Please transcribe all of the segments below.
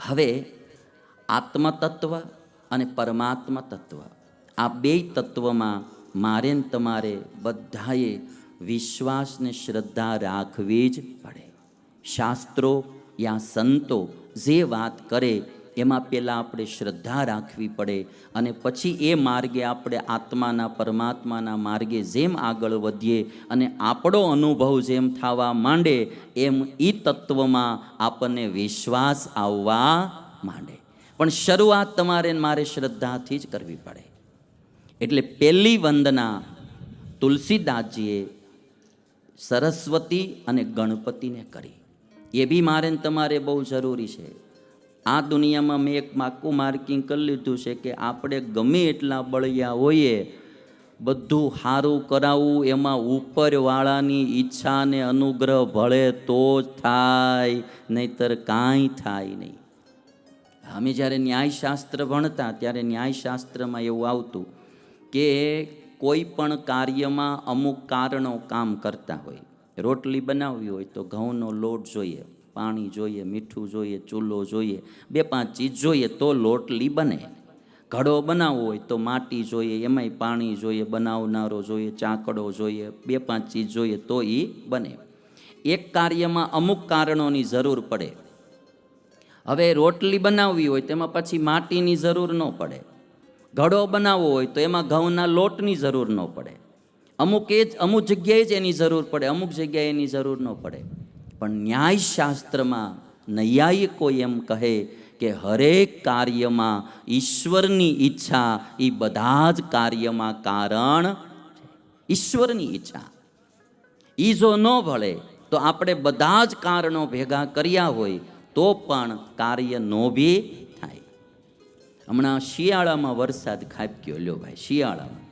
હવે આત્મતત્વ અને પરમાત્મા તત્વ, આ બે તત્વમાં મારે ને તમારે બધાએ વિશ્વાસ ને શ્રદ્ધા રાખવી જ પડે. શાસ્ત્રો યા સંતો જે વાત કરે એમાં પહેલાં આપણે શ્રદ્ધા રાખવી પડે અને પછી એ માર્ગે આપણે આત્માના પરમાત્માના માર્ગે જેમ આગળ વધીએ અને આપણો અનુભવ જેમ થવા માંડે એમ એ તત્વમાં આપણને વિશ્વાસ આવવા માંડે. પણ શરૂઆત તમારે મારે શ્રદ્ધાથી જ કરવી પડે. એટલે પહેલી વંદના તુલસીદાસજીએ સરસ્વતી અને ગણપતિને કરી. એ બી મારે તમારે બહુ જરૂરી છે. આ દુનિયામાં મેં એક માકું માર્કિંગ કરી લીધું છે કે આપણે ગમે એટલા બળિયા હોઈએ, બધું સારું કરાવવું એમાં ઉપરવાળાની ઈચ્છા ને અનુગ્રહ ભળે તો જ થાય, નહીતર કાંઈ થાય નહીં. અમે જ્યારે ન્યાયશાસ્ત્ર ભણતા ત્યારે ન્યાયશાસ્ત્રમાં એવું આવતું કે કોઈ પણ કાર્યમાં અમુક કારણો કામ કરતા હોય. રોટલી બનાવવી હોય તો ઘઉંનો લોટ જોઈએ, પાણી જોઈએ, મીઠું જોઈએ, ચૂલો જોઈએ, 2-5 ચીજ જોઈએ તો લોટલી બને. ઘડો બનાવવો હોય તો માટી જોઈએ, એમાંય પાણી જોઈએ, બનાવનારો જોઈએ, ચાકડો જોઈએ, 2-5 ચીજ જોઈએ તો એ બને. એક કાર્યમાં અમુક કારણોની જરૂર પડે. હવે રોટલી બનાવવી હોય તેમાં પછી માટીની જરૂર ન પડે. ઘડો બનાવવો હોય તો એમાં ઘઉંના લોટની જરૂર ન પડે. અમુક જગ્યાએ જ એની જરૂર પડે, અમુક જગ્યાએ એની જરૂર ન પડે. પણ ન્યાયશાસ્ત્રમાં નૈયાયિકો એમ કહે કે હરેક કાર્યમાં ઈશ્વરની ઈચ્છા એ બધા જ કાર્યમાં કારણ ઈશ્વરની ઈચ્છા. એ જો ન ભળે તો આપણે બધા જ કારણો ભેગા કર્યા હોય તો પણ કાર્ય નો બી થાય. હમણાં શિયાળામાં વરસાદ ખાબક્યો. લ્યો ભાઈ, શિયાળામાં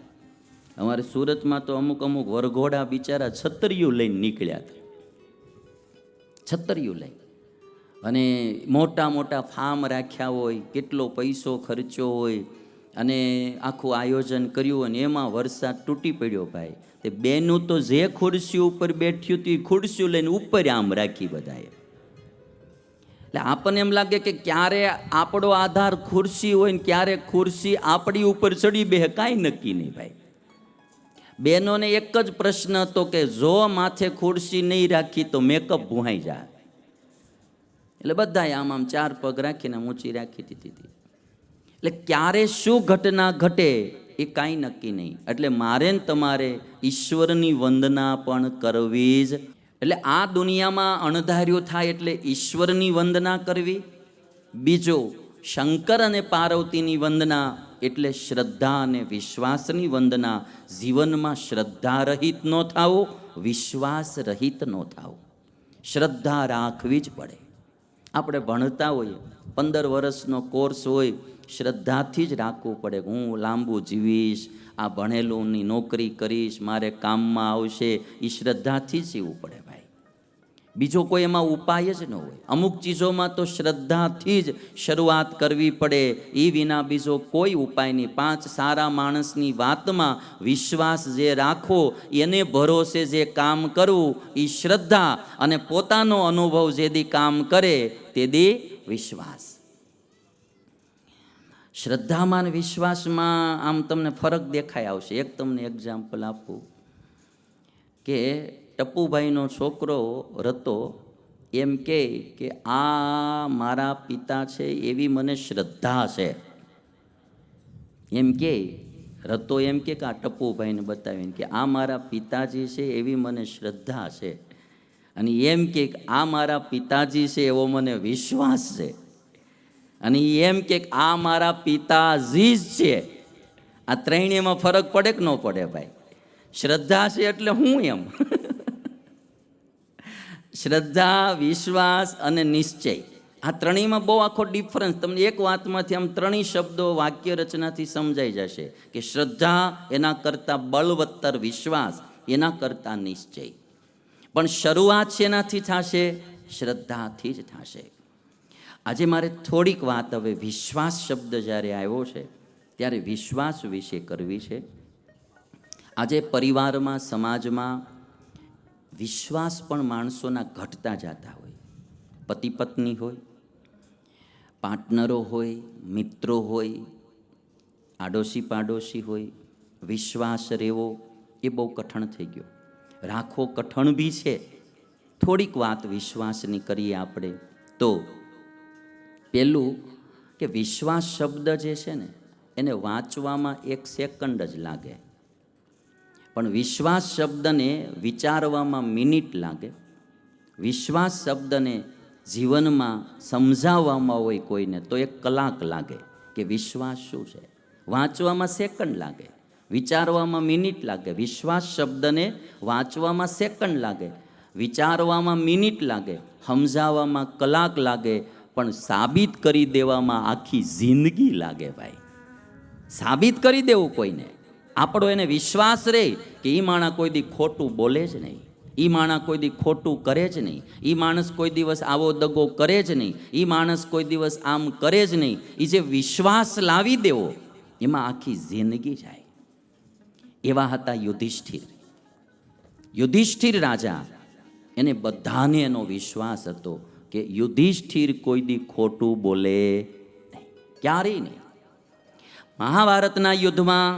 અમારે સુરતમાં તો અમુક વરઘોડા બિચારા છતરીયું લઈને નીકળ્યા હતા. છતરીયું લઈ અને મોટા મોટા ફાર્મ રાખ્યા હોય, કેટલો પૈસો ખર્ચ્યો હોય અને આખું આયોજન કર્યું હોય ને એમાં વરસાદ તૂટી પડ્યો ભાઈ. તે બેનું તો જે ખુરશી ઉપર બેઠ્યું હતું એ ખુરશીઓ લઈને ઉપર આમ રાખી બધાએ. એટલે આપણને એમ લાગે કે ક્યારે આપણો આધાર ખુરશી હોય ને ક્યારે ખુરશી આપણી ઉપર ચડી બે, કાંઈ નક્કી નહીં ભાઈ. બહેનોને એક જ પ્રશ્ન હતો કે જો માથે ખુરશી નહીં રાખી તો મેકઅપ ભૂહાઈ જાય. એટલે બધાએ આમ 4 પગ રાખીને ઊંચી રાખી દીધી. એટલે ક્યારે શું ઘટના ઘટે એ કાંઈ નક્કી નહીં. એટલે મારે ને તમારે ઈશ્વરની વંદના પણ કરવી જ. એટલે આ દુનિયામાં અણધાર્યું થાય એટલે ઈશ્વરની વંદના કરવી. બીજો, શંકર અને પાર્વતીની વંદના એટલે શ્રદ્ધા અને વિશ્વાસની વંદના. જીવનમાં શ્રદ્ધા રહિત ન થાવું, વિશ્વાસ રહિત ન થાવું. શ્રદ્ધા રાખવી જ પડે. આપણે ભણતા હોઈએ, 15 વર્ષનો કોર્સ હોય, શ્રદ્ધાથી જ રાખવું પડે. હું લાંબુ જીવીશ, આ ભણેલુંની નોકરી કરીશ, મારે કામમાં આવશે, એ શ્રદ્ધાથી જ જીવવું પડે ભાઈ. બીજો કોઈ એમાં ઉપાય જ ન હોય. અમુક ચીજોમાં તો શ્રદ્ધાથી જ શરૂઆત કરવી પડે, એ વિના બીજો કોઈ ઉપાય નહીં. 5 સારા માણસની વાતમાં વિશ્વાસ જે રાખવો, એને ભરોસે જે કામ કરવું એ શ્રદ્ધા, અને પોતાનો અનુભવ જે દી કામ કરે તે દી વિશ્વાસ. શ્રદ્ધામાં અને વિશ્વાસમાં આમ તમને ફરક દેખાઈ આવશે. એક તમને એક્ઝામ્પલ આપું કે ટપુભાઈનો છોકરો રતો એમ કે આ મારા પિતા છે એવી મને શ્રદ્ધા છે. એમ કે રતો એમ કે આ ટપુભાઈને બતાવીને કે આ મારા પિતાજી છે એવી મને શ્રદ્ધા છે, અને એમ કે આ મારા પિતાજી છે એવો મને વિશ્વાસ છે, અને એમ કે આ મારા પિતાજી જ છે. આ ત્રણેયમાં ફરક પડે કે ન પડે ભાઈ? શ્રદ્ધા છે એટલે હું એમ શ્રદ્ધા, વિશ્વાસ અને નિશ્ચય, આ ત્રણેયમાં બહુ આખો ડિફરન્સ. તમને એક વાતમાંથી આમ ત્રણેય શબ્દો વાક્ય રચનાથી સમજાઈ જશે કે શ્રદ્ધા એના કરતાં બળવત્તર, વિશ્વાસ એના કરતાં નિશ્ચય. પણ શરૂઆત શેનાથી થશે? શ્રદ્ધાથી જ થશે. આજે મારે થોડીક વાત હવે વિશ્વાસ શબ્દ જ્યારે આવ્યો છે ત્યારે વિશ્વાસ વિશે કરવી છે. આજે પરિવારમાં, સમાજમાં વિશ્વાસ પણ માણસોના ઘટતા જતા હોય. પતિ પત્ની હોય, પાર્ટનરો હોય, મિત્રો હોય, આડોશી પાડોશી હોય, વિશ્વાસ રહેવો એ બહુ કઠણ થઈ ગયો. રાખવો કઠણ બી છે. થોડીક વાત વિશ્વાસની કરીએ આપણે તો પહેલું કે વિશ્વાસ શબ્દ જે છે ને એને વાંચવામાં 1 સેકન્ડ જ લાગે, પણ વિશ્વાસ શબ્દને વિચારવામાં મિનિટ લાગે. વિશ્વાસ શબ્દને જીવનમાં સમજાવવામાં હોય કોઈને તો 1 કલાક લાગે કે વિશ્વાસ શું છે. વાંચવામાં સેકન્ડ લાગે, વિચારવામાં મિનિટ લાગે. વિશ્વાસ શબ્દને વાંચવામાં સેકન્ડ લાગે, વિચારવામાં મિનિટ લાગે, સમજાવવામાં કલાક લાગે, પણ સાબિત કરી દેવામાં આખી જિંદગી લાગે. ભાઈ, સાબિત કરી દેવું કોઈને, આપણો એને વિશ્વાસ રહે કે એ માણસ કોઈ દી ખોટું બોલે જ નહીં, એ માણસ કોઈ દી ખોટું કરે જ નહીં, એ માણસ કોઈ દિવસ આવો દગો કરે જ નહીં, એ માણસ કોઈ દિવસ આમ કરે જ નહીં. એ જે વિશ્વાસ લાવી દેવો એમાં આખી જિંદગી જાય. એવા હતા યુધિષ્ઠિર. યુધિષ્ઠિર રાજા, એને બધાને એનો વિશ્વાસ હતો કે યુધિષ્ઠિર કોઈ દી ખોટું બોલે નહીં, ક્યારેય નહીં. મહાભારતના યુદ્ધમાં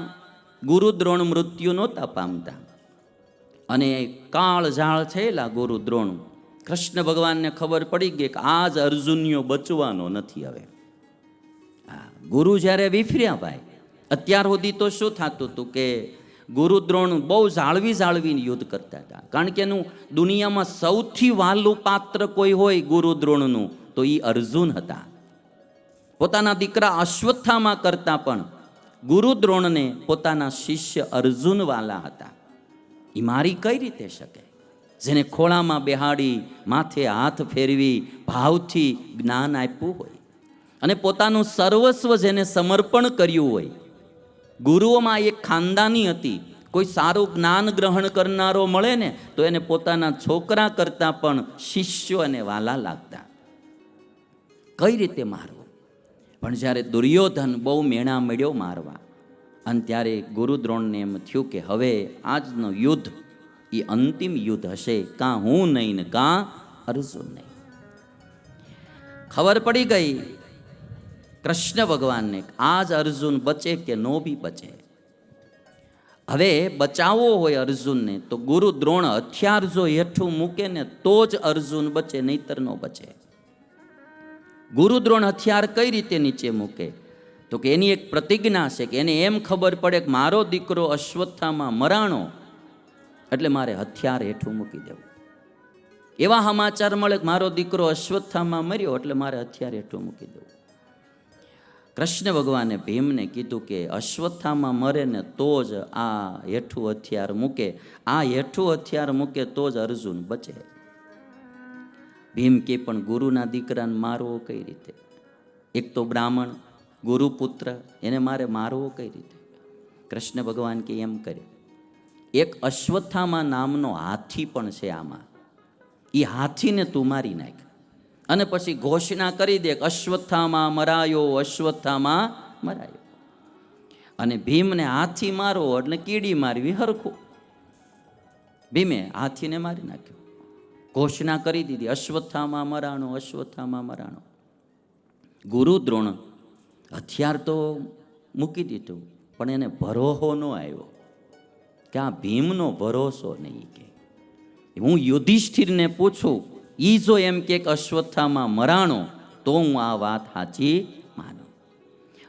ગુરુ દ્રોણ મૃત્યુ નહોતા પામતા અને કાળઝાળ થયેલા ગુરુ દ્રોણ. કૃષ્ણ ભગવાનને ખબર પડી ગઈ કે આજ અર્જુનનો બચવાનો નથી. હવે ગુરુ જ્યારે વિફર્યા ભાઈ, અત્યાર સુધી તો શું થતું હતું કે ગુરુ દ્રોણ બહુ જાળવીને યુદ્ધ કરતા હતા, કારણ કે એનું દુનિયામાં સૌથી વહાલું પાત્ર કોઈ હોય ગુરુ દ્રોણનું તો એ અર્જુન હતા. પોતાના દીકરા અશ્વત્થામા કરતા પણ ગુરુ દ્રોણને પોતાના શિષ્ય અર્જુન વાલા હતા. એ મારી કઈ રીતે શકે? જેને ખોળામાં બેહાડી, માથે હાથ ફેરવી, ભાવથી જ્ઞાન આપ્યું હોય અને પોતાનું સર્વસ્વ જેને સમર્પણ કર્યું હોય. ગુરુઓમાં એક ખાનદાની હતી, કોઈ સારું જ્ઞાન ગ્રહણ કરનારો મળે ને તો એને પોતાના છોકરા કરતાં પણ શિષ્યો અને વાલા લાગતા. કઈ રીતે મારવો? પણ જ્યારે દુર્યોધન બહુ મેણા મળ્યો મારવા, અને ત્યારે ગુરુ દ્રોણને એમ થયું કે હવે આજનો યુદ્ધ એ અંતિમ યુદ્ધ હશે, કાં હું નહીં ને કાં અર્જુન નહીં. ખબર પડી ગઈ કૃષ્ણ ભગવાનને આજ અર્જુન બચે કે નો બી બચે. હવે બચાવવો હોય અર્જુનને તો ગુરુ દ્રોણ હથિયાર જો હેઠું મૂકે ને તો જ અર્જુન બચે, નહીતર નો બચે. ગુરુ દ્રોણ હથિયાર કઈ રીતે નીચે મૂકે? તો કે એની એક પ્રતિજ્ઞા છે કે એને એમ ખબર પડે કે મારો દીકરો અશ્વત્થામાં મરાણો એટલે મારે હથિયાર હેઠું મૂકી દેવું. એવા સમાચાર મળે કે મારો દીકરો અશ્વત્થામાં મર્યો એટલે મારે હથિયાર હેઠું મૂકી દેવું. કૃષ્ણ ભગવાને ભીમને કીધું કે અશ્વત્થામાં મરે ને તો જ આ હેઠું હથિયાર મૂકે, આ હેઠું હથિયાર મૂકે તો જ અર્જુન બચે. ભીમ કે પણ ગુરુના દીકરાને મારવો કઈ રીતે? એક તો બ્રાહ્મણ, ગુરુપુત્ર, એને મારે મારવો કઈ રીતે? કૃષ્ણ ભગવાન કે એમ કરે, એક અશ્વત્થામા નામનો હાથી પણ છે આમાં, એ હાથીને તું મારી નાખ અને પછી ઘોષણા કરી દે કે અશ્વત્થામા મરાયો, અશ્વત્થામા મરાયો. અને ભીમને હાથી મારવો એટલે કીડી મારવી હરખું. ભીમે હાથીને મારી નાખ્યો, ઘોષણા કરી દીધી અશ્વત્થામા મરાણો, અશ્વત્થામા મરાણો. ગુરુ દ્રોણ હથિયાર તો મૂકી દીધું, પણ એને ભરોસો ન આવ્યો કે આ ભીમનો ભરોસો નહીં. કે હું યુધિષ્ઠિરને પૂછું, એ જો એમ કે અશ્વત્થામાં મરાણો તો હું આ વાત સાચી માનું.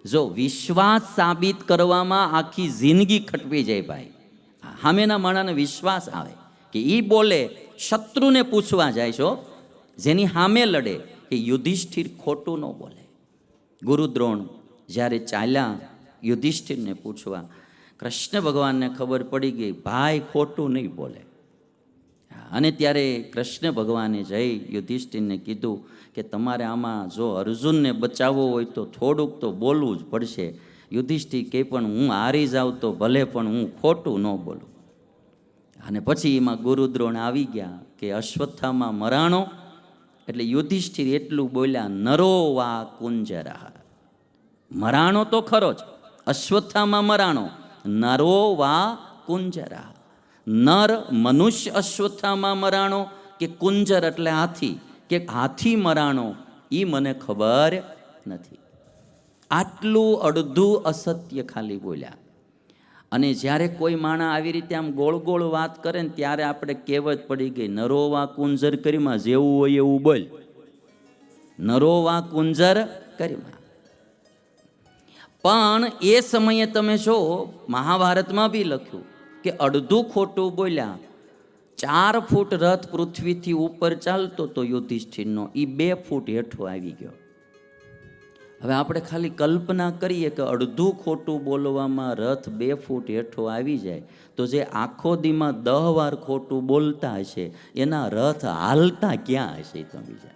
જો વિશ્વાસ સાબિત કરવામાં આખી જિંદગી ખટવી જાય ભાઈ. સામેના માણસને વિશ્વાસ આવે કે એ બોલે, શત્રુને પૂછવા જાય છો, જેની સામે લડે કે યુધિષ્ઠિર ખોટું ન બોલે. ગુરુ દ્રોણ જ્યારે ચાલ્યા યુધિષ્ઠિરને પૂછવા, કૃષ્ણ ભગવાનને ખબર પડી ગઈ ભાઈ ખોટું નહીં બોલે. અને ત્યારે કૃષ્ણ ભગવાને જઈ યુધિષ્ઠિરને કીધું કે તમારે આમાં જો અર્જુનને બચાવવો હોય તો થોડુંક તો બોલવું જ પડશે. યુધિષ્ઠિર કે પણ હું હારી જાઉં તો ભલે, પણ હું ખોટું ન બોલું. અને પછી એમાં ગુરુ દ્રોણ આવી ગયા કે અશ્વત્થામાં મરાણો એટલે યુધિષ્ઠિર એટલું બોલ્યા, નરો વા કુંજરા. મરાણો તો ખરો જ, અશ્વત્થામાં મરાણો, નરો વા કુંજરા. નર મનુષ્ય અશ્વત્થામાં મરાણો કે કુંજર એટલે હાથી, કે હાથી મરાણો એ મને ખબર નથી. આટલું અડધું અસત્ય ખાલી બોલ્યા. અને જ્યારે કોઈ માણસ આવી રીતે આમ ગોળ ગોળ વાત કરે ને ત્યારે આપણે કહેવત પડી ગઈ, નરોવા કુંજર કરીમાં જેવું હોય એવું બોલ. નરોવા કુંજર કરીમાં. પણ એ સમયે તમે જો મહાભારતમાં બી લખ્યું કે અડધું ખોટું બોલ્યા. 4 ફૂટ રથ પૃથ્વીથી ઉપર ચાલતો તો યુધિષ્ઠિરનો, એ 2 ફૂટ હેઠો આવી ગયો. હવે આપણે ખાલી કલ્પના કરીએ કે અડધું ખોટું બોલવામાં રથ 2 ફૂટ હેઠો આવી જાય તો જે આખો દીમાં 10 વાર ખોટું બોલતા હશે એના રથ હાલતા ક્યાં હશે તમે વિચાર.